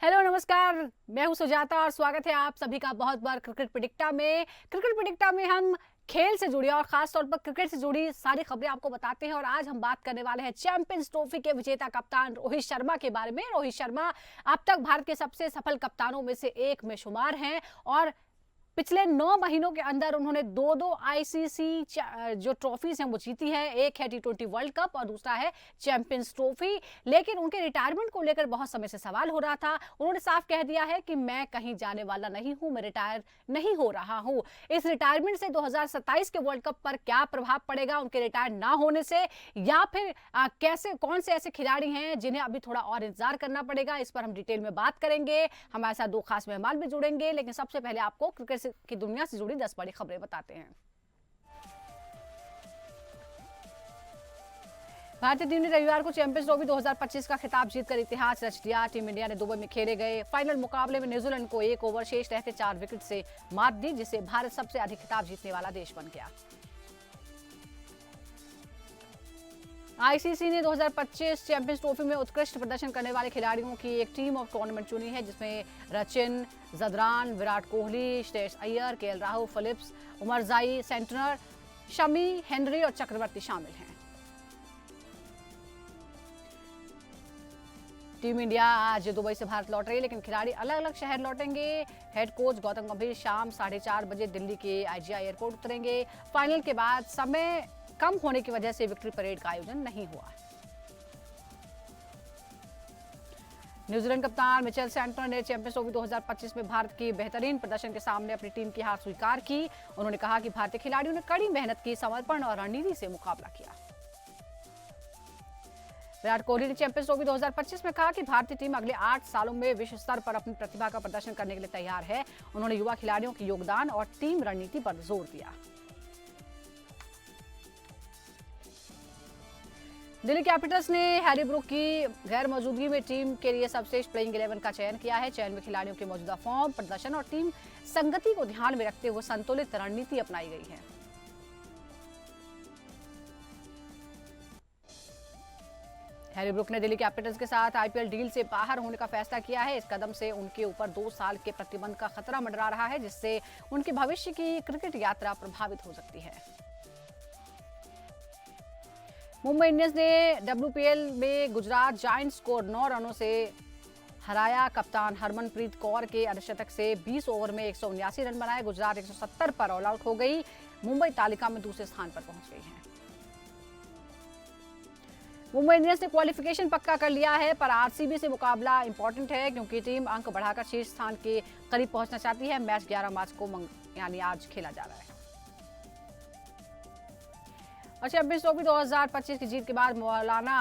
Hello नमस्कार। मैं हूं सुजाता और स्वागत है आप सभी का बहुत बार क्रिकेट प्रेडिक्टा में। क्रिकेट प्रेडिक्टा में हम खेल से जुड़ी और खास तौर पर क्रिकेट से जुड़ी सारी खबरें आपको बताते हैं और आज हम बात करने वाले हैं चैंपियंस ट्रॉफी के विजेता कप्तान रोहित शर्मा के बारे में। रोहित शर्मा अब तक भारत के सबसे सफल कप्तानों में से एक में शुमार हैं और पिछले 9 महीनों के अंदर उन्होंने दो आईसीसी जो ट्रॉफीज हैं वो जीती है। एक है टी20 वर्ल्ड कप और दूसरा है चैंपियंस ट्रॉफी। लेकिन उनके रिटायरमेंट को लेकर बहुत समय से सवाल हो रहा था। उन्होंने साफ कह दिया है कि मैं कहीं जाने वाला नहीं हूं, मैं रिटायर नहीं हो रहा हूं। इस रिटायरमेंट से 2027 के वर्ल्ड कप पर क्या प्रभाव पड़ेगा उनके रिटायर ना होने से, या फिर कैसे कौन से ऐसे खिलाड़ी हैं जिन्हें अभी थोड़ा और इंतजार करना पड़ेगा, इस पर हम डिटेल में बात करेंगे। हमारे साथ 2 खास मेहमान भी जुड़ेंगे, लेकिन सबसे पहले आपको क्रिकेट की दुनिया से जुड़ी 10 बड़ी खबरें बताते हैं। भारतीय टीम ने रविवार को चैंपियंस ट्रॉफी 2025 का खिताब जीतकर इतिहास रच दिया। टीम इंडिया ने दुबई में खेले गए फाइनल मुकाबले में न्यूजीलैंड को 1 ओवर शेष रहते 4 विकेट से मात दी, जिससे भारत सबसे अधिक खिताब जीतने वाला देश बन गया। आईसीसी ने 2025 चैंपियंस ट्रॉफी में उत्कृष्ट प्रदर्शन करने वाले खिलाड़ियों की एक टीम ऑफ टूर्नामेंट चुनी है, जिसमें Rachin, Zadran, Virat Kohli, Shreyas Iyer, KL Rahul, Phillips, Omarzai, Santner, Shami, Henry और चक्रवर्ती शामिल हैं। टीम इंडिया आज दुबई से भारत लौट रही है, लेकिन खिलाड़ी अलग अलग शहर लौटेंगे। हेड कोच गौतम गंभीर शाम 4:30 बजे दिल्ली के आईजीआई एयरपोर्ट उतरेंगे। फाइनल के बाद समय कम होने की वजह से विक्ट्री परेड का आयोजन नहीं हुआ। न्यूजीलैंड कप्तान मिचेल सेंटनर ने चैंपियंस ट्रॉफी 2025 में भारत की बेहतरीन प्रदर्शन के सामने अपनी टीम की हार स्वीकार की। उन्होंने कहा कि भारतीय खिलाड़ियों ने कड़ी मेहनत की, समर्पण और रणनीति से मुकाबला किया। विराट कोहली ने चैंपियंस ट्रॉफी 2025 में कहा कि भारतीय टीम अगले 8 सालों में विश्व स्तर पर अपनी प्रतिभा का प्रदर्शन करने के लिए तैयार है। उन्होंने युवा खिलाड़ियों के योगदान और टीम रणनीति पर जोर दिया। दिल्ली कैपिटल्स ने हैरी ब्रूक की गैर मौजूदगी में टीम के लिए सर्वश्रेष्ठ प्लेइंग 11 का चयन किया है। चयन में खिलाड़ियों के मौजूदा फॉर्म, प्रदर्शन और टीम संगति को ध्यान में रखते हुए संतुलित रणनीति अपनाई गई है। हैरी ब्रूक ने दिल्ली कैपिटल्स के साथ आईपीएल डील से बाहर होने का फैसला किया है। इस कदम से उनके ऊपर 2 साल के प्रतिबंध का खतरा मंडरा रहा है, जिससे उनके भविष्य की क्रिकेट यात्रा प्रभावित हो सकती है। मुंबई इंडियंस ने डब्ल्यूपीएल में गुजरात जायंट्स को 9 रनों से हराया। कप्तान हरमनप्रीत कौर के अर्धशतक से 20 ओवर में 179 रन बनाए। गुजरात 170 पर ऑल आउट हो गई। मुंबई तालिका में दूसरे स्थान पर पहुंच गई है। मुंबई इंडियंस ने क्वालिफिकेशन पक्का कर लिया है, पर आरसीबी से मुकाबला इंपॉर्टेंट है क्योंकि टीम अंक बढ़ाकर शीर्ष स्थान के करीब पहुंचना चाहती है। मैच 11 मार्च को यानी आज खेला जा रहा है। और चैंपियंस ट्रॉफी 2025 की जीत के बाद मौलाना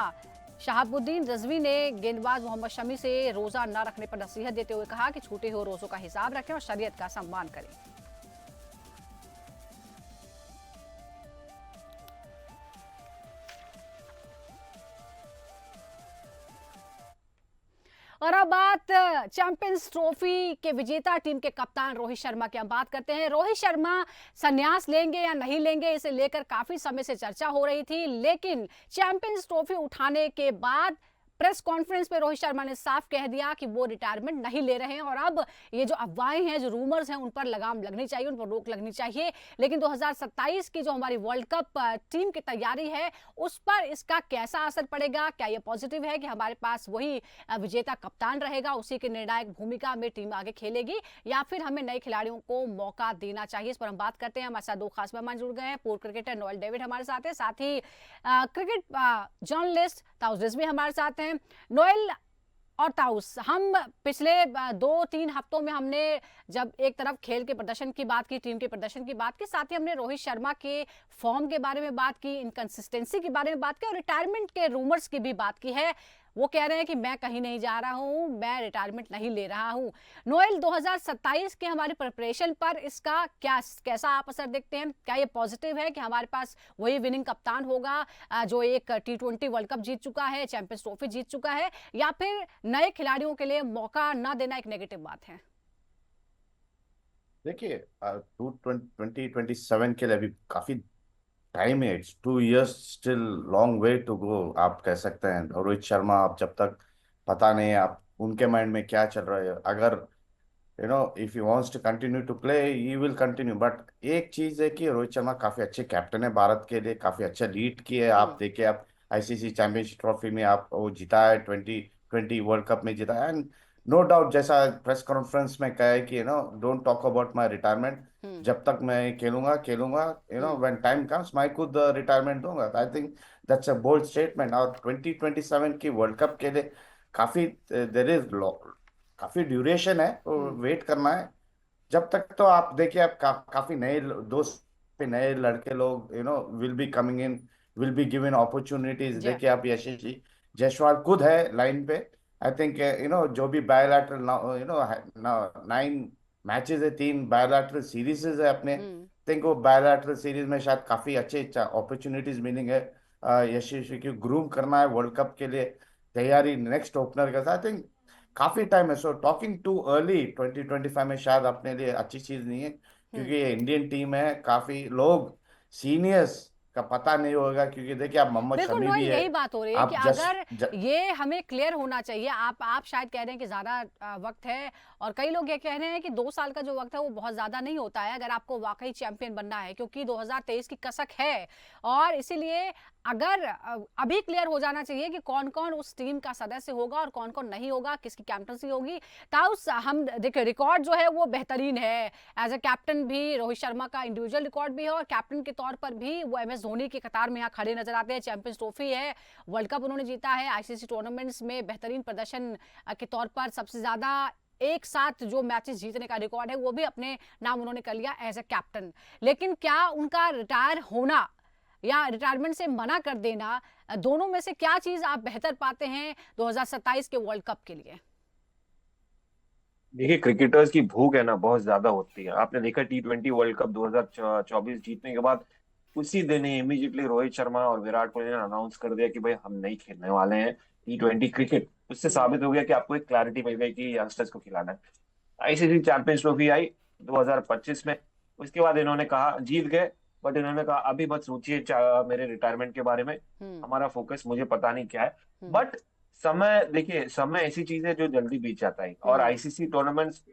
शहाबुद्दीन रिजवी ने गेंदबाज मोहम्मद शमी से रोजा न रखने पर नसीहत देते हुए कहा कि छूटे हुए रोजों का हिसाब रखें और शरीयत का सम्मान करें। और अब बात चैंपियंस ट्रॉफी के विजेता टीम के कप्तान रोहित शर्मा की हम बात करते हैं। रोहित शर्मा संन्यास लेंगे या नहीं लेंगे, इसे लेकर काफी समय से चर्चा हो रही थी, लेकिन चैंपियंस ट्रॉफी उठाने के बाद प्रेस कॉन्फ्रेंस में रोहित शर्मा ने साफ कह दिया कि वो रिटायरमेंट नहीं ले रहे हैं। और अब ये जो अफवाहें हैं, जो रूमर्स हैं, उन पर लगाम लगनी चाहिए, उन पर रोक लगनी चाहिए। लेकिन 2027 की जो हमारी वर्ल्ड कप टीम की तैयारी है, उस पर इसका कैसा असर पड़ेगा? क्या ये पॉजिटिव है कि हमारे पास वही विजेता कप्तान रहेगा, उसी की निर्णायक भूमिका में टीम आगे खेलेगी, या फिर हमें नए खिलाड़ियों को मौका देना चाहिए? इस पर हम बात करते हैं। हमारे साथ 2 खास मेहमान जुड़ गए हैं। पूर्व क्रिकेटर नोएल डेविड हमारे साथ है, साथ ही क्रिकेट जर्नलिस्ट ताउस रिजवी हमारे साथ हैं। नोएल और ताउस, हम पिछले 2-3 हफ्तों में हमने जब एक तरफ खेल के प्रदर्शन की बात की, टीम के प्रदर्शन की बात की, साथ ही हमने रोहित शर्मा के फॉर्म के बारे में बात की, इनकंसिस्टेंसी के बारे में बात की और रिटायरमेंट के रूमर्स की भी बात की है। वो कह रहे हैं कि मैं कहीं नहीं जा रहा हूं, मैं रिटायरमेंट नहीं ले रहा हूं। नोएल, 2027 के हमारी प्रिपरेशन पर इसका कैसा आप असर देखते हैं? क्या ये पॉजिटिव है कि हमारे पास वही विनिंग कप्तान होगा जो एक टी20 वर्ल्ड कप जीत चुका है, चैंपियंस ट्रॉफी जीत चुका है, या फिर नए खिलाड़ियों के लिए मौका न देना एक नेगेटिव बात है? देखिए, 2027 के लिए अभी काफी टाइम है। It's 2 years, still long way to go, आप कह सकते हैं। और रोहित शर्मा, आप जब तक पता नहीं, आप उनके माइंड में क्या चल रहा है। अगर if he wants to continue to play, he will continue. But एक चीज है कि रोहित शर्मा काफी अच्छे कैप्टन है भारत के लिए, काफी अच्छा लीड किए। आप हम्म। देखिए, आप आईसीसी चैंपियनशिप ट्रॉफी में आप वो जीता है, 2020 वर्ल्ड कप में जीता है। एंड नो डाउट, जैसा प्रेस कॉन्फ्रेंस में कहा है कि don't talk about my retirement. Hmm. जब तक मैं खेलूंगा खेलूंगा, हम्म। व्हेन टाइम कम्स मैं खुद रिटायरमेंट दूंगा। I think that's a bold statement. और 2027 की वर्ल्ड कप के लिए काफी देर इज काफी ड्यूरेशन है, तो हम्म। वेट करना है। जब तक तो आप देखिए, आप काफी नए दोस्त पे नए लड़के लोग will be coming in, will be given opportunities. जी। देखिए आप यशस्वी जायसवाल खुद है लाइन पे। आई थिंक जो भी बायोलैटरल 9 मैचेस है, 3 बायोलैटरल सीरीज है अपने। हम्म। थिंक वो बायोलैटरल सीरीज में शायद काफी अच्छे अपॉर्चुनिटीज मिलेंगे है। यशस्वी की ग्रूम करना है वर्ल्ड कप के लिए, तैयारी नेक्स्ट ओपनर के साथ। आई थिंक काफी टाइम है। सो टॉकिंग टू अर्ली 2025 में शायद अपने लिए अच्छी चीज नहीं है, हम्म। क्योंकि ये इंडियन टीम है। काफी लोग सीनियर्स का पता नहीं होगा, क्योंकि देखिए आप मोहम्मद बिल्कुल शमी नोएल, भी है। यही बात हो रही है कि आप अगर ये हमें क्लियर होना चाहिए। आप शायद कह रहे हैं कि ज़्यादा वक्त है, और कई लोग ये कह रहे हैं कि 2 साल का जो वक्त है वो बहुत ज़्यादा नहीं होता है अगर आपको वाकई चैंपियन बनना है, क्योंकि 2023 की कसक है। और इसीलिए अगर अभी क्लियर हो जाना चाहिए कि कौन कौन उस टीम का सदस्य होगा और कौन कौन नहीं होगा, किसकी कैप्टनसी होगी। ताउस हम देखिए, रिकॉर्ड जो है वो बेहतरीन है। एज ए कैप्टन भी रोहित शर्मा का इंडिविजुअल रिकॉर्ड भी है, और कैप्टन के तौर पर भी वो एमएस धोनी की कतार में यहाँ खड़े नजर आते हैं। चैंपियंस ट्रॉफी है, वर्ल्ड कप उन्होंने जीता है, आईसीसी टूर्नामेंट्स में बेहतरीन प्रदर्शन के तौर पर सबसे ज्यादा एक साथ जो मैचेस जीतने का रिकॉर्ड है वो भी अपने नाम उन्होंने कर लिया एज ए कैप्टन। लेकिन क्या उनका रिटायर होना या रिटायरमेंट से मना कर देना, दोनों में से क्या चीज आप बेहतर पाते हैं 2027 के वर्ल्ड कप के लिए? देखिए, क्रिकेटर्स की भूख है ना बहुत ज्यादा होती है। आपने देखा T20 वर्ल्ड कप 2024 जीतने के बाद उसी दिन ही इमीडिएटली रोहित शर्मा और विराट कोहली ने अनाउंस कर दिया कि भाई हम नहीं खेलने वाले हैं T20 क्रिकेट। उससे हम्म। साबित हो गया कि आपको एक क्लैरिटी मिल गई कि यंगस्टर्स को खिलाना है। आईसीसी चैंपियंस ट्रॉफी आई 2025 में। उसके बाद इन्होंने कहा जीत गए, बट इन्होंने कहा अभी मत सोचिए मेरे रिटायरमेंट के बारे में। हम्म। हमारा फोकस मुझे पता नहीं क्या है। हम्म। बट समय, देखिए समय ऐसी चीज है जो जल्दी बीत जाता है, और हम्म। आईसीसी टूर्नामेंट्स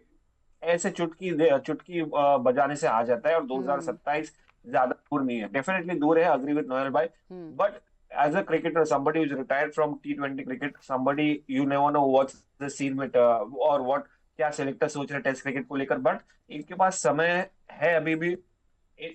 ऐसे चुटकी बजाने से आ जाता है। और हम्म। 2027 ज्यादा दूर नहीं है, डेफिनेटली दूर है, अग्री विद नोएल भाई। Hmm. But as a cricketer, somebody who's retired from T20 cricket, somebody you never know what's the scene with और what क्या सेलेक्टर सोच रहे हैं टेस्ट क्रिकेट को लेकर। बट इनके पास समय है अभी भी।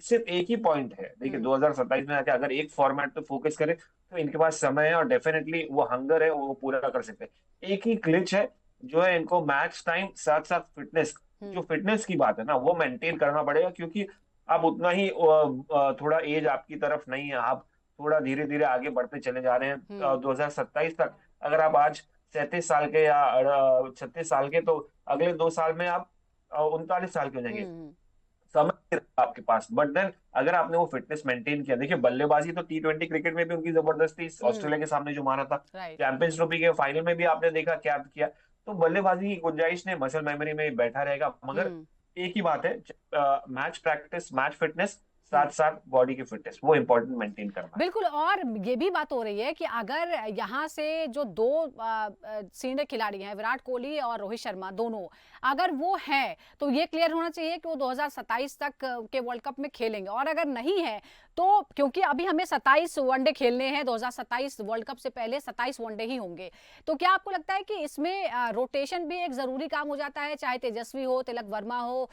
सिर्फ एक ही पॉइंट है, देखिए हम्म। 2027 में आके अगर एक फॉर्मेट पे फोकस करें तो इनके पास समय है, और डेफिनेटली वो हंगर है, वो पूरा कर सकते हैं। एक ही ग्लिच है जो है, इनको मैच टाइम साथ साथ फिटनेस, जो हम्म। फिटनेस की बात है ना वो मेंटेन करना पड़ेगा। क्योंकि आप उतना ही थोड़ा एज आपकी तरफ नहीं है, आप थोड़ा धीरे धीरे आगे बढ़ते चले जा रहे हैं। हम्म। 2027 तक अगर आप आज 37 साल के या 36 साल के, तो अगले 2 साल में आप 39 साल के हो जाएंगे। हम्म। समय नहीं रहेगा आपके पास। बट देन अगर आपने वो फिटनेस मेंटेन किया, देखिए बल्लेबाजी तो T20 क्रिकेट में भी उनकी जबरदस्ती, हम्म। ऑस्ट्रेलिया के सामने जो मारा था, राइट। चैंपियंस ट्रॉफी के फाइनल में भी आपने देखा क्या किया। तो बल्लेबाजी की गुंजाइश ने मसल मेमोरी में बैठा रहेगा। मगर हम्म। एक ही बात है, मैच प्रैक्टिस, मैच फिटनेस, हम्म। साथ साथ बॉडी की फिटनेस, वो इंपॉर्टेंट मेंटेन करना है। बिल्कुल, और ये भी बात हो रही है कि अगर यहाँ से जो दो सीनियर खिलाड़ी हैं, विराट कोहली और रोहित शर्मा दोनों, अगर वो हैं तो ये क्लियर होना चाहिए कि वो 2027 तक के वर्ल्ड कप में खेलेंगे। और अगर नहीं है तो, क्योंकि अभी हमें 27 वनडे खेलने हैं, 2027 वर्ल्ड कप से पहले 27 वनडे ही होंगे, तो क्या आपको लगता है कि इसमें रोटेशन भी एक जरूरी काम हो जाता है? चाहे तेजस्वी हो, तिलक वर्मा हो,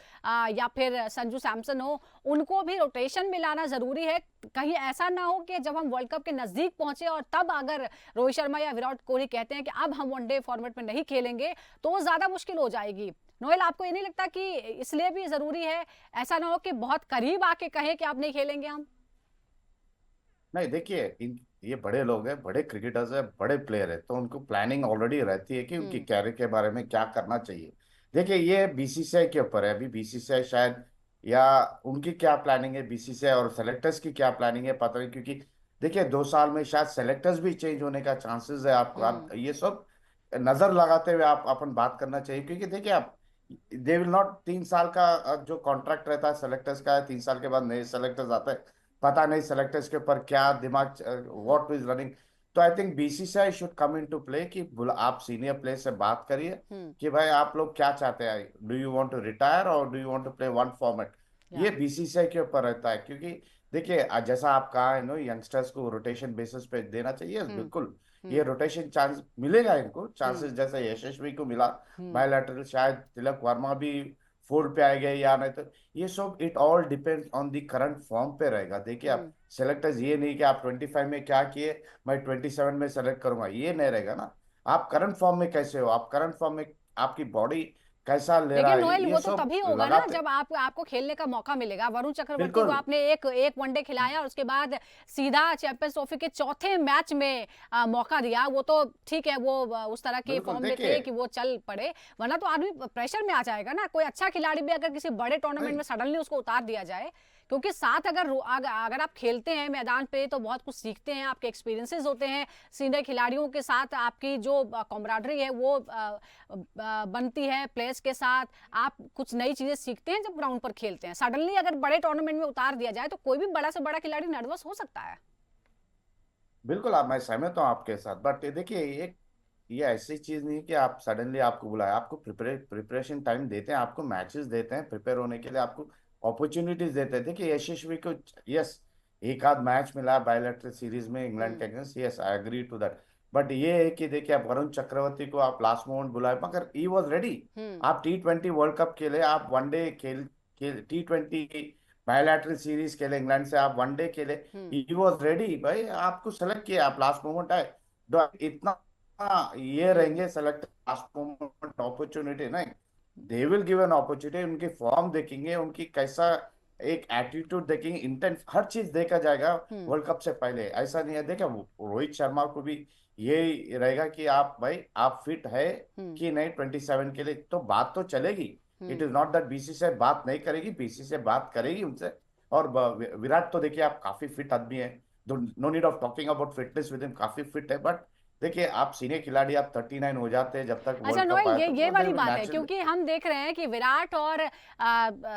या फिर संजू सैमसन हो, उनको भी रोटेशन में लाना जरूरी है? कहीं ऐसा ना हो कि जब हम वर्ल्ड कप के नजदीक पहुंचे और तब अगर रोहित शर्मा या विराट कोहली कहते हैं कि अब हम वनडे फॉर्मेट में नहीं खेलेंगे, तो वो ज्यादा मुश्किल हो जाएगी। नोएल, आपको ये नहीं लगता कि इसलिए भी जरूरी है, ऐसा ना हो कि बहुत करीब आके कहें कि अब नहीं खेलेंगे हम? नहीं, देखिए इन ये बड़े लोग हैं, बड़े क्रिकेटर्स हैं, बड़े प्लेयर हैं, तो उनको प्लानिंग ऑलरेडी रहती है कि उनकी हम्म। कैरियर के बारे में क्या करना चाहिए। देखिए ये बीसीसीआई के ऊपर है। अभी बीसीसीआई शायद, या उनकी क्या प्लानिंग है बीसीसीआई और सेलेक्टर्स की क्या प्लानिंग है पता नहीं, क्योंकि देखिए 2 साल में शायद सेलेक्टर्स भी चेंज होने का चांसेस है। आपको आप हम्म। ये सब नजर लगाते हुए आप अपन बात करना चाहिए, क्योंकि देखिए आप, दे विल नॉट, 3 साल का जो कॉन्ट्रैक्ट रहता है सेलेक्टर्स का है, 3 साल के बाद नए सेलेक्टर्स आते हैं। पता नहीं सेलेक्टर्स के ऊपर क्या दिमाग, व्हाट इज रनिंग। तो I think BCCI should come in to play कि आप सीनियर प्लेयर से बात करिए कि भाई आप लोग क्या चाहते हैं, do you want to retire और do you want to play one format. या ये बीसीसीआई के ऊपर रहता है, क्योंकि देखिए जैसा आप कहा है नो, यंगस्टर्स को रोटेशन बेसिस पे देना चाहिए, बिल्कुल ये रोटेशन चांस मिलेगा इनको, चांसेस जैसे यशस्वी को मिला बायलैटरल, शायद तिलक वर्मा भी फोल्ड पे आएंगे या नहीं, तो ये सब it all depends on the current form पे रहेगा। देखिए आप सेलेक्टर्स ये नहीं कि आप 25 में क्या किए मैं 27 में सेलेक्ट करूंगा, ये नहीं रहेगा ना। आप करंट फॉर्म में कैसे हो, आप करंट फॉर्म में आपकी बॉडी कैसा ले रहा लेकिन है, नोएल ये वो तो सब तभी होगा ना लगाते। जब आपको खेलने का मौका मिलेगा। वरुण चक्रवर्ती को बिल्कुल आपने एक एक वनडे खिलाया और उसके बाद सीधा चैंपियंस ट्रॉफी के चौथे मैच में मौका दिया। वो तो ठीक है, वो उस तरह के बिल्कुल फॉर्म में देखिए थे कि वो चल पड़े, वरना तो आदमी प्रेशर में आ जाएगा ना। कोई अच्छा खिलाड़ी भी अगर किसी बड़े टूर्नामेंट नहीं, में सडनली उसको उतार दिया जाए, क्योंकि साथ अगर आप खेलते हैं मैदान पे तो बहुत कुछ सीखते हैं, आपके एक्सपीरियंसेस होते हैं, सीनियर खिलाड़ियों के साथ आपकी जो कॉमराडरी है वो बनती है प्लेयर्स के साथ, आप कुछ नई चीजें सीखते हैं जब ग्राउंड पर खेलते हैं। सडनली अगर बड़े टूर्नामेंट में उतार दिया जाए तो कोई भी बड़ा से बड़ा खिलाड़ी नर्वस हो सकता है। बिल्कुल आप, मैं सहमत हूँ आपके साथ, बट देखिए ये ऐसी चीज नहीं कि आप सडनली आपको बुलाया, आपको प्रिपरेशन टाइम देते हैं, आपको मैचेस देते हैं प्रिपेयर होने के लिए, आपको अपॉर्चुनिटीज देते हैं। देखिए यशस्वी को, यस, एक आध मैच मिला बायलैटरल सीरीज में इंग्लैंड के against, yes I agree to that, but ये है कि देखिए आप वरुण चक्रवर्ती को आप लास्ट मोमेंट बुलाए, मगर ही वॉज रेडी। हम्म आप T20 वर्ल्ड कप के लिए, आप वनडे खेल T20 बायलैटरल सीरीज के लिए इंग्लैंड से, आप वनडे के लिए हम्म ही वॉज रेडी। भाई आपको सेलेक्ट किया, आप लास्ट मोमेंट आए, इतना ये हम्म रहेंगे सेलेक्ट लास्ट मोमेंट अपॉर्चुनिटी नहीं, they will give an opportunity. उनकी फॉर्म देखेंगे, उनकी कैसा एक एटीट्यूड देखेंगे, इंटेंट, हर चीज देखा जाएगा हम्म वर्ल्ड कप से पहले। ऐसा नहीं है, देखा रोहित शर्मा को भी ये रहेगा कि आप भाई आप फिट है हम्म कि नहीं 27 के लिए, तो बात तो चलेगी। It hmm is not that BCCI बात नहीं करेगी, बीसीसीआई बात करेगी उनसे। और विराट तो देखिए आप काफी फिट आदमी है, no need of talking about fitness with him, काफी फिट है, बट देखिए आप सीनियर खिलाड़ी, आप 39 हो जाते हैं जब तक अच्छा वर्ल्ड कप नोएल, आया, ये तो वाली बात है, नेचुरल। क्योंकि हम देख रहे हैं कि विराट और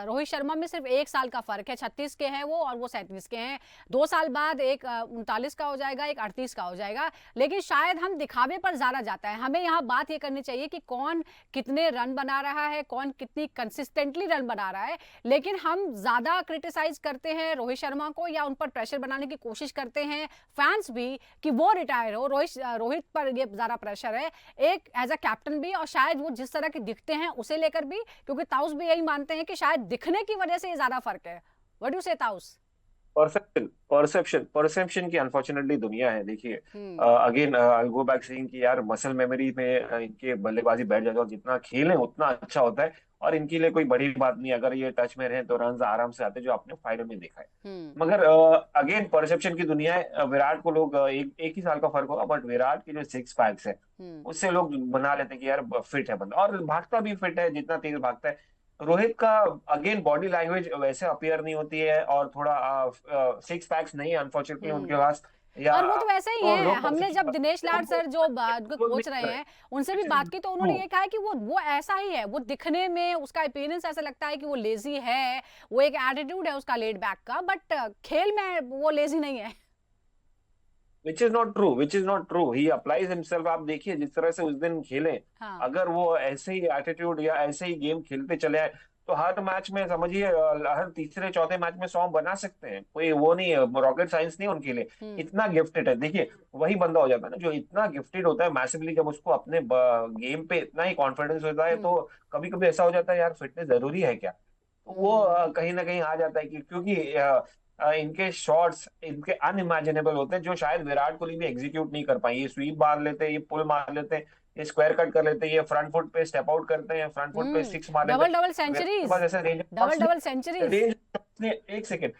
रोहित शर्मा में सिर्फ 1 साल का फर्क है। 36 के हैं वो और वो 37 के हैं। 2 साल बाद एक 39 का हो जाएगा, एक 38 का हो जाएगा। लेकिन शायद हम दिखावे पर ज्यादा जाता है। हमें यहाँ बात ये करनी चाहिए कि कौन कितने रन बना रहा है, कौन कितनी कंसिस्टेंटली रन बना रहा है। लेकिन हम ज्यादा क्रिटिसाइज करते हैं रोहित शर्मा को या उन पर प्रेशर बनाने की कोशिश करते हैं फैंस भी कि वो रिटायर हो। रोहित पर ये ज्यादा प्रेशर है, एक एज अ कैप्टन भी, और शायद वो जिस तरह के दिखते हैं उसे लेकर भी, क्योंकि ताउस भी यही मानते हैं कि शायद दिखने की वजह से ये ज्यादा फर्क है। व्हाट डू यू से ताउस? परसेप्शन की अनफॉर्चुनेटली दुनिया है। देखिए hmm again I go back saying कि यार मसल मेमोरी में इनके बल्लेबाजी बैठ जाती है, और जितना खेलें उतना अच्छा होता है, और इनके लिए कोई बड़ी बात नहीं, अगर ये टच में रहे तो रन आराम से आते हैं, जो आपने फाइनल में देखा है। हम्म मगर अगेन परसेप्शन की दुनिया है। विराट को लोग एक ही साल का फर्क होगा, बट विराट के जो सिक्स पैक्स है हम्म उससे लोग बना लेते हैं कि यार फिट है बंदा, और भागता भी फिट है, जितना तेज भागता है। रोहित का अगेन बॉडी लैंग्वेज वैसे अपीयर नहीं होती है, और थोड़ा सिक्स पैक्स नहीं है अनफॉर्चुनेटली उनके हम्म पास, या और वो तो वैसे ही तो है। लोग हमने जब दिनेश लाड सर जो क्लोज नहीं कोच रहे कर हैं उनसे भी रहे। बात की तो उन्होंने ये कहा है कि वो ऐसा ही है। वो दिखने में उसका अपीयरेंस ऐसा लगता है कि वो लेजी है, वो एक एटीट्यूड है उसका लेड बैक का, बट खेल में वो लेजी नहीं है। Which is not true, he applies himself. आप देखिए जिस तरह से उस दिन खेले, हाँ अगर वो ऐसे ही एटीट्यूड या ऐसे ही गेम खेलते चले आए, तो हर मैच में समझिए हर तीसरे चौथे मैच में 100 बना सकते हैं। कोई वो नहीं है, रॉकेट साइंस नहीं है उनके लिए। हम्म इतना गिफ्टेड है। देखिए वही बंदा हो जाता है ना जो इतना गिफ्टेड होता है मैसिवली, जब उसको अपने गेम पे इतना ही कॉन्फिडेंस होता है, हम्म तो कभी कभी ऐसा हो जाता है यार फिटनेस जरूरी है क्या। तो वो हम्म कहीं ना कहीं आ जाता है कि क्योंकि इनके शॉट्स इनके अनइमेजिनेबल होते हैं, जो शायद विराट कोहली भी एग्जीक्यूट नहीं कर पाए। ये स्वीप मार लेते हैं, ये पुल मार लेते हैं, ये स्क्वायर कट कर लेते हैं, ये फ्रंट फुट पे स्टेप आउट करते हैं, फ्रंट फुट पे सिक्स मार लेते डबल डबल हैं। विराट के सेंचुरीज, पास ऐसे range of double shots double नहीं, सेंचुरीज। एक सेकेंड,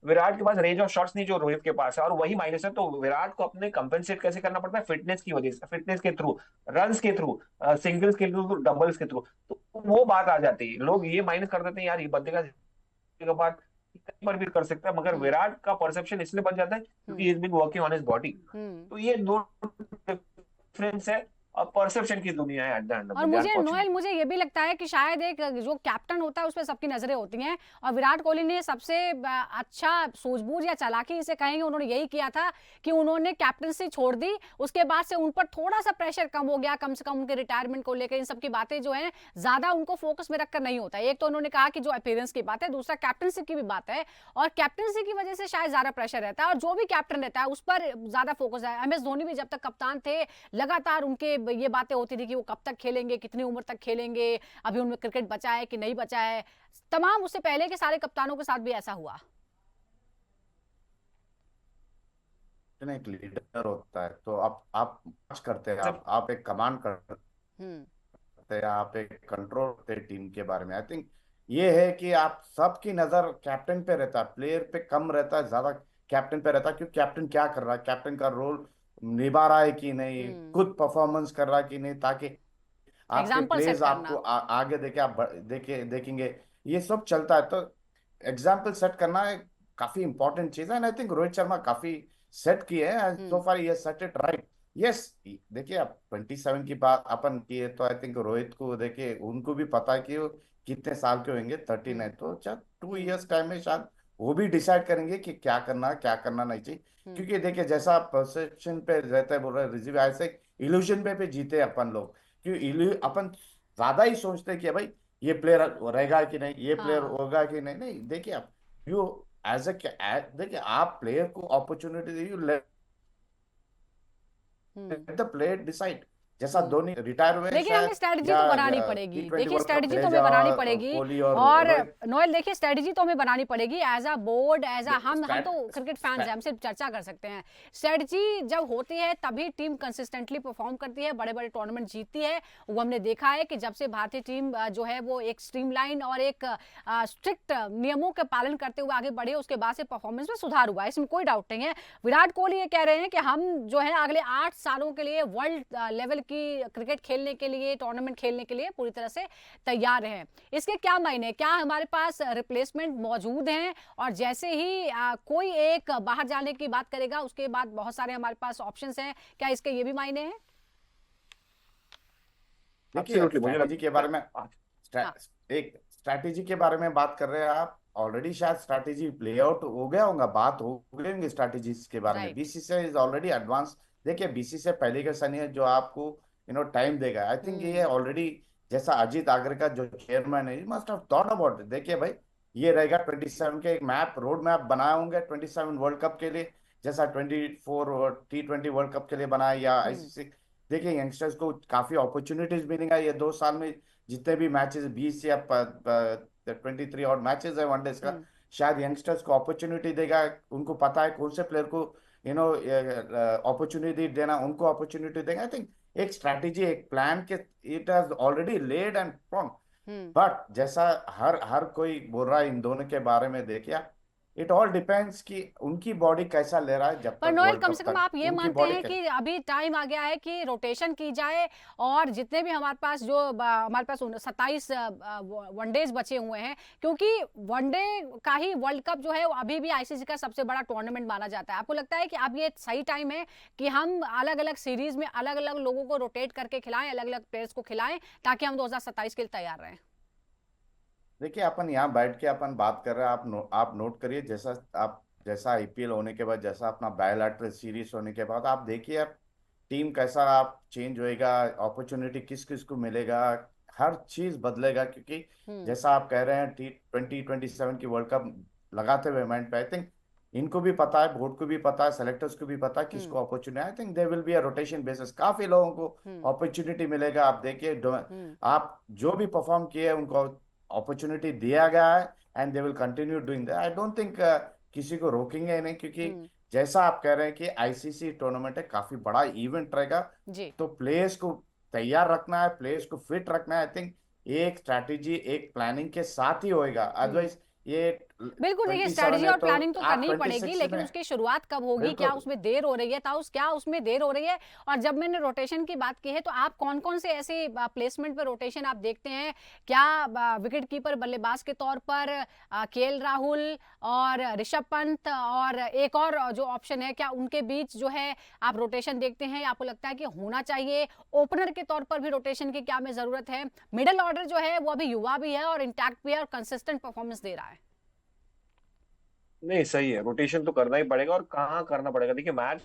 विराट के पास रेंज ऑफ शॉट्स नहीं जो रोहित के पास है, और वही माइनस है। तो विराट को अपने कंपेंसेट कैसे करना पड़ता है, फिटनेस की वजह से, फिटनेस के थ्रू, रन्स के थ्रू, सिंगल्स के थ्रू, डबल्स के थ्रू। तो वो बात आ जाती है, लोग ये माइनस कर देते हैं यार ये बंदे का बात कहीं पर भी कर सकता है, मगर हम्म विराट का परसेप्शन इसलिए बन जाता है हम्म क्योंकि is been working on his body. Hmm तो ये दो डिफरेंस है। और परसेप्शन की दुनिया है एट द एंड ऑफ और द डे, मुझे अनफॉर्चुनेटली। नोएल, मुझे ये भी लगता है कि शायद एक जो कैप्टन होता है उस पर सबकी नजरें होती हैं, और विराट कोहली ने सबसे अच्छा सूझबूझ या चालाकी इसे कहेंगे, उन्होंने यही किया था कि उन्होंने कैप्टनसी छोड़ दी। उसके बाद से उन पर थोड़ा सा प्रेशर कम हो गया, कम से कम उनके रिटायरमेंट को लेकर इन सब की बातें जो है ज्यादा उनको फोकस में रखकर नहीं होता। एक तो उन्होंने कहा कि जो अपीयरेंस की बात है, दूसरा कैप्टनसी की भी बात है, और कैप्टनसी की वजह से शायद ज्यादा प्रेशर रहता है, और जो भी कैप्टन रहता है उस पर ज्यादा फोकस है। MS धोनी भी जब तक कप्तान थे लगातार उनके ये बातें होती थी कि वो कब तक खेलेंगे, कितनी उम्र तक खेलेंगे, अभी उनमें क्रिकेट बचा है कि नहीं बचा है। तमाम उससे पहले के सारे कप्तानों के साथ भी ऐसा हुआ। एक लीडर होता है तो आप march करते हैं, जब आप एक कमांड करते हम्म हैं, आप एक कंट्रोल करते हैं टीम के बारे में। आई थिंक ये है कि आप सबकी नजर कैप्टन पे रहता है, प्लेयर पे कम रहता है, ज्यादा कैप्टन पे रहता है। क्योंकि कैप्टन क्या कर रहा है, कैप्टन का रोल निभा रहा है कि नहीं, हम्म खुद परफॉर्मेंस कर रहा है कि नहीं, ताकि आपके एग्जाम्पल सेट प्लेयर्स आपको करना। आगे देखे, आप देखेंगे। ये सब चलता है, तो एग्जाम्पल सेट करना एक काफी इंपॉर्टेंट चीज है। And I think Rohit Sharma काफी सेट किए हैं सो हम्म फार, ये सेट इट राइट। यस, देखिए आप 27 की बात अपन किए तो आई थिंक रोहित को देखिए, उनको भी पता है कि वो कितने साल के होंगे, 13 है, हम्म तो शायद टू हम्म ईयर्स टाइम में शायद वो भी डिसाइड करेंगे कि क्या करना है, क्या करना नहीं चाहिए। हम्म क्योंकि देखिए जैसा परसेप्शन पे रहता है, बोल रहे रिजीव, ऐसे इल्यूजन पे जीते अपन लोग। क्यों अपन ज्यादा ही सोचते हैं कि भाई ये प्लेयर रहेगा कि नहीं, ये प्लेयर हाँ होगा कि नहीं। नहीं, देखिए आप यू एज ए, देखिए आप प्लेयर को opportunity, you let hmm the player decide. जैसा हम्म धोनी रिटायर हुए लेकिन हमें शायद, स्ट्रेटजी या तो बनानी टी पड़ेगी। ट्वेंटी देखिए वर्ल्ड कप स्ट्रेटजी तो हमें भेजा बनानी पड़ेगी। कोहली और और रोहित। नोएल देखिए स्ट्रेटजी तो हमें बनानी पड़ेगी as a board, as a हम तो स्ट्रैट क्रिकेट फैंस हैं, हम सिर्फ चर्चा कर सकते हैं। स्ट्रेटजी जब होती है तभी टीम कंसिस्टेंटली परफॉर्म करती है, बड़े बड़े टूर्नामेंट जीतती है। वो हमने देखा है कि जब से भारतीय टीम जो है वो एक स्ट्रीमलाइन और एक स्ट्रिक्ट नियमों के पालन करते हुए आगे बढ़े, उसके बाद से परफॉर्मेंस में सुधार हुआ है, इसमें कोई डाउट नहीं है। विराट कोहली ये कह रहे हैं कि हम जो है अगले 8 सालों के लिए वर्ल्ड लेवल की क्रिकेट खेलने के लिए, टूर्नामेंट खेलने के लिए पूरी तरह से तैयार हैं। इसके क्या मायने, क्या हमारे पास रिप्लेसमेंट मौजूद हैं, और जैसे ही कोई एक बाहर जाने की बात करेगा उसके बाद बहुत सारे हमारे पास ऑप्शंस हैं, क्या इसके ये भी मायने हैं? देखिए एब्सोल्युटली, मुझे स्ट्रैटेजी के लगता बारे में, हाँ एक स्ट्रैटेजी के बारे में बात कर रहे हैं आप, ऑलरेडी शायद स्ट्रैटेजी प्ले आउट हो गया होगा, बात हो गई होंगी स्ट्रैटेजीज के बारे में। Right. BCCI is already advance. देखिए बीसीसीआई पहले का सन है जो आपको टाइम देगा। आई थिंक ये हम्म ऑलरेडी, जैसा अजीत आगरे का जो चेयरमैन है, must have thought about it. देखिए भाई, ये रहेगा 27 के एक मैप, रोड मैप बनाए होंगे 27 वर्ल्ड कप के लिए, जैसा 24 T20 वर्ल्ड कप के लिए बनाया, या हम्म आईसीसी। देखिए यंगस्टर्स को काफी अपॉर्चुनिटीज मिलेंगे ये 2 साल में। जितने भी मैचेस 20 या 23 और मैचेस है वनडेज का, हम्म शायद यंगस्टर्स को अपॉर्चुनिटी देगा। उनको पता है कौन से प्लेयर को अपॉर्चुनिटी देना, उनको अपॉर्चुनिटी देगा। आई थिंक एक स्ट्रैटेजी, एक प्लान के it has already led and strong. Hmm but जैसा हर हर कोई बोल रहा है इन दोनों के बारे में, देखिए इट ऑल डिपेंड्स कि उनकी बॉडी कैसा ले रहा है जब पर तक नोएल, वर्ल्ड कम कप से कम तक आप ये उनकी मानते बॉडी। हैं कि अभी टाइम आ गया है कि रोटेशन की जाए, और जितने भी हमारे पास जो हमारे पास 27 वनडेज बचे हुए हैं, क्योंकि वनडे का ही वर्ल्ड कप जो है वो अभी भी आईसीसी का सबसे बड़ा टूर्नामेंट माना जाता है। आपको लगता है कि अब ये सही टाइम है कि हम अलग अलग सीरीज में अलग अलग लोगों को रोटेट करके खिलाएं, अलग अलग प्लेयर्स को खिलाएं, ताकि हम 2027 के लिए तैयार रहें? देखिए अपन यहाँ बैठ के अपन बात कर रहे हैं, आप नोट करिए, जैसा आईपीएल होने के बाद, जैसा अपना बायलैटरल सीरीज होने के बाद, आप देखिए आप टीम कैसा आप चेंज होएगा, अपॉर्चुनिटी किस किस को मिलेगा, हर चीज बदलेगा। क्योंकि हम्म जैसा आप कह रहे हैं T20 27 की वर्ल्ड कप लगाते हुए माइंड पे, आई थिंक इनको भी पता है, बोर्ड को भी पता है, सेलेक्टर्स को भी पता है हम्म किसको opportunity. I think there will be a rotation basis, काफी लोगों को हम्म अपॉर्चुनिटी मिलेगा। आप देखिए हम्म आप जो भी परफॉर्म किए उनको अपॉर्चुनिटी दिया गया है, and they will continue doing that. I don't think किसी को रोकेंगे नहीं, क्योंकि हम्म जैसा आप कह रहे हैं कि आईसीसी टूर्नामेंट है, काफी बड़ा इवेंट रहेगा। जी तो प्लेयर्स को तैयार रखना है, प्लेयर्स को फिट रखना है। आई थिंक एक स्ट्रैटेजी, एक प्लानिंग के साथ ही होएगा, हम्म अदरवाइज ये बिल्कुल, देखिए 27 स्ट्रेटजी है और तो प्लानिंग तो आप करनी ही पड़ेगी, 26 लेकिन में उसकी शुरुआत कब होगी, क्या बिल्कुल। उसमें देर हो रही है, ताउस क्या उसमें देर हो रही है? और जब मैंने रोटेशन की बात की है, तो आप कौन-कौन से ऐसे प्लेसमेंट पे रोटेशन आप देखते हैं? क्या विकेट कीपर बल्लेबाज के तौर पर केएल राहुल और ऋषभ पंत और एक और जो ऑप्शन है, क्या उनके बीच जो है आप रोटेशन देखते हैं? आपको लगता है कि होना चाहिए? ओपनर के तौर पर भी रोटेशन की क्या में ज़रूरत है? मिडल ऑर्डर जो है वो अभी युवा भी है और इंटैक्ट भी है और कंसिस्टेंट परफॉर्मेंस दे रहा है। नहीं, सही है, रोटेशन तो करना ही पड़ेगा। और कहाँ करना पड़ेगा, देखिए मैच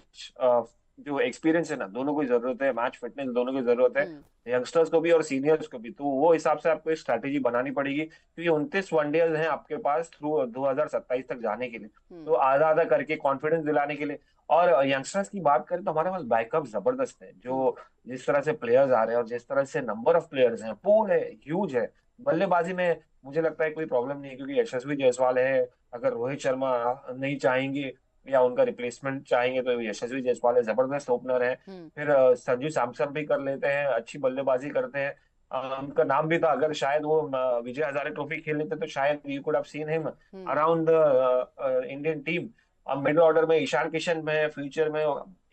जो एक्सपीरियंस है ना, दोनों को ही जरूरत है, मैच फिटनेस दोनों की जरूरत है, हुँ, यंगस्टर्स को भी और सीनियर्स को भी। तो वो हिसाब से आपको एक स्ट्रैटेजी बनानी पड़ेगी, क्योंकि 29 वनडेज हैं आपके पास थ्रू 2027 तक जाने के लिए। हुँ, तो आधा आधा करके कॉन्फिडेंस दिलाने के लिए। और यंगस्टर्स की बात करें तो हमारे पास बैकअप जबरदस्त है। हुँ, जो जिस तरह से प्लेयर्स आ रहे हैं और जिस तरह से नंबर ऑफ प्लेयर्स हैं, पूल है, ह्यूज है। बल्लेबाजी में मुझे लगता है कोई प्रॉब्लम नहीं है, क्योंकि यशस्वी जायसवाल है। अगर रोहित शर्मा नहीं चाहेंगे या उनका रिप्लेसमेंट चाहेंगे तो यशस्वी जायसवाल है, जबरदस्त ओपनर है। हुँ, फिर संजू सैमसन भी कर लेते हैं, अच्छी बल्लेबाजी करते हैं। उनका नाम भी था, अगर शायद वो विजय हजारे ट्रॉफी खेल लेते तो शायद you could have seen him hmm, around the Indian team. अब मिडिल ऑर्डर में ईशान किशन में फ्यूचर में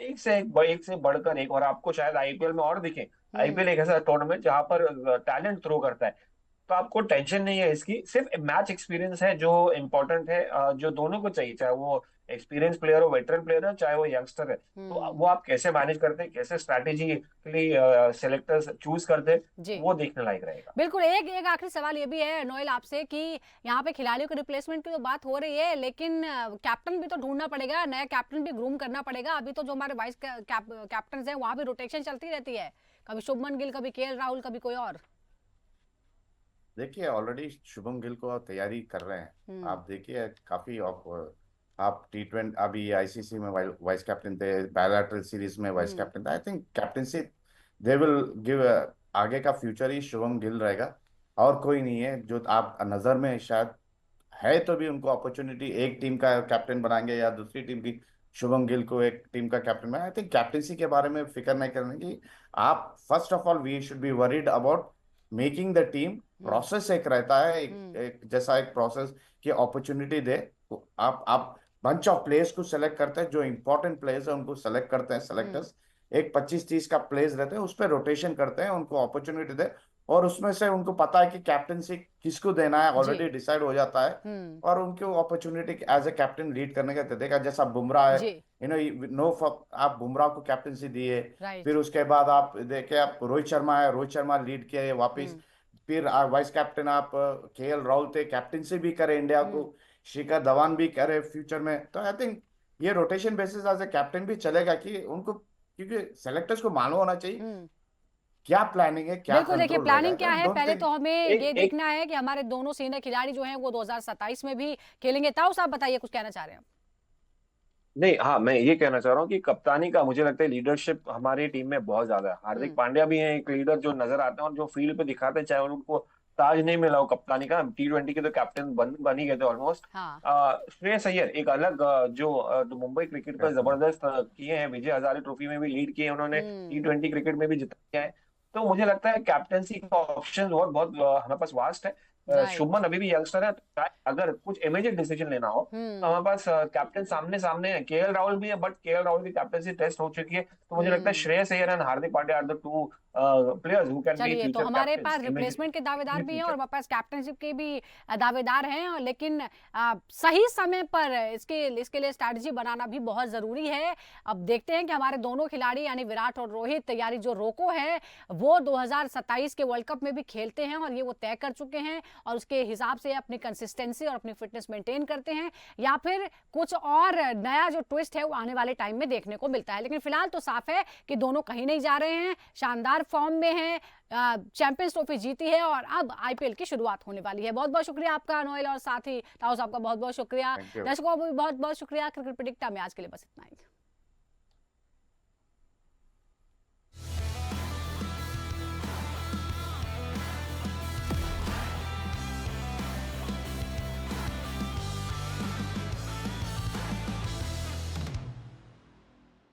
एक से बढ़कर एक, और आपको शायद आईपीएल में और दिखे। हुँ, आईपीएल एक ऐसा टूर्नामेंट जहां पर टैलेंट थ्रो करता है। तो आपको टेंशन नहीं है इसकी, सिर्फ मैच एक्सपीरियंस है जो इम्पोर्टेंट है, जो दोनों को चाहिए, चाहे वो एक्सपीरियंस प्लेयर हो, वेटरन प्लेयर हो, चाहे वो यंगस्टर है। तो हुँ, वो आप कैसे मैनेज करते हैं, कैसे स्ट्रैटेजी के लिए सेलेक्टर्स चूज करते हैं, जी। वो देखने लायक रहेगा। बिल्कुल, एक एक आखिरी सवाल ये भी है नोएल आपसे कि यहाँ पे खिलाड़ियों के रिप्लेसमेंट की तो बात हो रही है, लेकिन कैप्टन भी तो ढूंढना पड़ेगा, नया कैप्टन भी ग्रूम करना पड़ेगा। अभी तो जो हमारे वाइस कैप्टन हैं वहाँ भी रोटेशन चलती रहती है, कभी शुभमन गिल, कभी केएल राहुल, कभी कोई और। देखिए ऑलरेडी शुभम गिल को तैयारी कर रहे हैं। हम्म, आप देखिए काफी आप T20 अभी आईसीसी में वाइस कैप्टन थे, बायलैटरल सीरीज में वाइस हम्म, कैप्टन थे। I think captaincy they will give, आगे का फ्यूचर ही शुभम गिल रहेगा और कोई नहीं है जो आप नजर में शायद है। तो भी उनको अपॉर्चुनिटी एक टीम का कैप्टन बनाएंगे या दूसरी टीम की शुभम गिल को एक टीम का कैप्टन बनाए। आई थिंक कैप्टनसी के बारे में फिक्र नहीं करने की। आप first of all we should be worried about making the team. Hmm, process एक रहता है, हम्म, एक जैसा एक प्रोसेस की अपॉर्चुनिटी दे। तो आप बंच ऑफ प्लेयर्स को सेलेक्ट करते हैं, जो इंपॉर्टेंट प्लेयर्स है उनको सेलेक्ट करते हैं हम्म, सेलेक्टर्स। एक 25-30 का प्लेयर्स रहते हैं, उस पर रोटेशन करते हैं, उनको अपॉर्चुनिटी दे। और उसमें से उनको पता है कि कैप्टनसी किसको देना है, जी, ऑलरेडी डिसाइड हो जाता है। हम्म, और उनको opportunity as a captain lead करने का दे देगा। जैसा बुमराह है, जी, यू नो आप बुमराह को कैप्टनसी दिए। राइट, फिर उसके बाद आप देखे, आप रोहित शर्मा है, रोहित शर्मा लीड किया है वापिस। हम्म, फिर वाइस कैप्टन आप केएल राहुल थे, कैप्टनसी भी करे इंडिया को। हम्म, शिखर धवन भी करे फ्यूचर में। तो आई थिंक ये rotation basis as a captain भी चलेगा कि उनको, क्योंकि सेलेक्टर्स को मालूम होना चाहिए हम्म। क्या प्लानिंग है, क्या बिल्कुल, देखिए कंट्रोल रहेगा। प्लानिंग क्या है, डोंट पहले थिंक। तो हमें एक ये एक देखना है कि हमारे दोनों सीनियर खिलाड़ी जो हैं वो 2027 में भी खेलेंगे। ताऊ साहब बताइए, कुछ कहना चाह रहे हैं आप? नहीं, हाँ, मैं ये कहना चाह रहा हूँ कि कप्तानी का मुझे लगता है लीडरशिप हमारी टीम में बहुत ज्यादा है। हार्दिक हम्म, पांड्या भी हैं एक लीडर जो नजर आते हैं और जो फील्ड पे दिखाते हैं, चाहे उनको ताज नहीं मिला हो कप्तानी का, T20 के तो कैप्टन बन ही गए थे ऑलमोस्ट। हाँ, श्रेयस अय्यर एक अलग जो मुंबई क्रिकेट का डेफिनेटली। जबरदस्त किए हैं, विजय हजारे ट्रॉफी में भी लीड किए हैं उन्होंने, हम्म, T20 क्रिकेट में भी जिताया है। तो मुझे लगता है कैप्टनसी का ऑप्शन और बहुत हमारे पास वास्ट है। राइट, शुभमन अभी भी यंगस्टर है, तो अगर कुछ इमीडिएट डिसीजन लेना हो तो हम्म, हमारे पास कैप्टन सामने सामने है, केएल राहुल भी है, बट केएल राहुल की कैप्टनसी टेस्ट हो चुकी है। तो मुझे लगता है hmm. Shreyas Iyer and Hardik Pandya are the two players who can be चलिए, तो फ्यूचर हमारे कैप्टन पास इमीडिएट रिप्लेसमेंट के दावेदार इन भी हैं और फ्यूचर। हमारे पास कैप्टनशिप के भी दावेदार हैं, लेकिन सही समय पर इसके इसके लिए स्ट्रैटेजी बनाना भी बहुत ज़रूरी है। अब देखते हैं कि हमारे दोनों खिलाड़ी यानी विराट और रोहित, यानी जो रोको है, वो 2027 के वर्ल्ड कप में भी खेलते हैं और ये वो तय कर चुके हैं और उसके हिसाब से अपनी कंसिस्टेंसी और अपनी फिटनेस मेंटेन करते हैं, या फिर कुछ और नया जो ट्विस्ट है वो आने वाले टाइम में देखने को मिलता है। लेकिन फिलहाल तो साफ है कि दोनों कहीं नहीं जा रहे हैं, शानदार फॉर्म में हैं, चैंपियंस ट्रॉफी जीती है और अब आईपीएल की शुरुआत होने वाली है। बहुत बहुत शुक्रिया आपका नोएल, और साथ ही ताऊ साहब का बहुत बहुत शुक्रिया। Thank you. दर्शकों को भी बहुत बहुत शुक्रिया। क्रिकेट प्रेडिक्टर में आज के लिए बस इतना ही।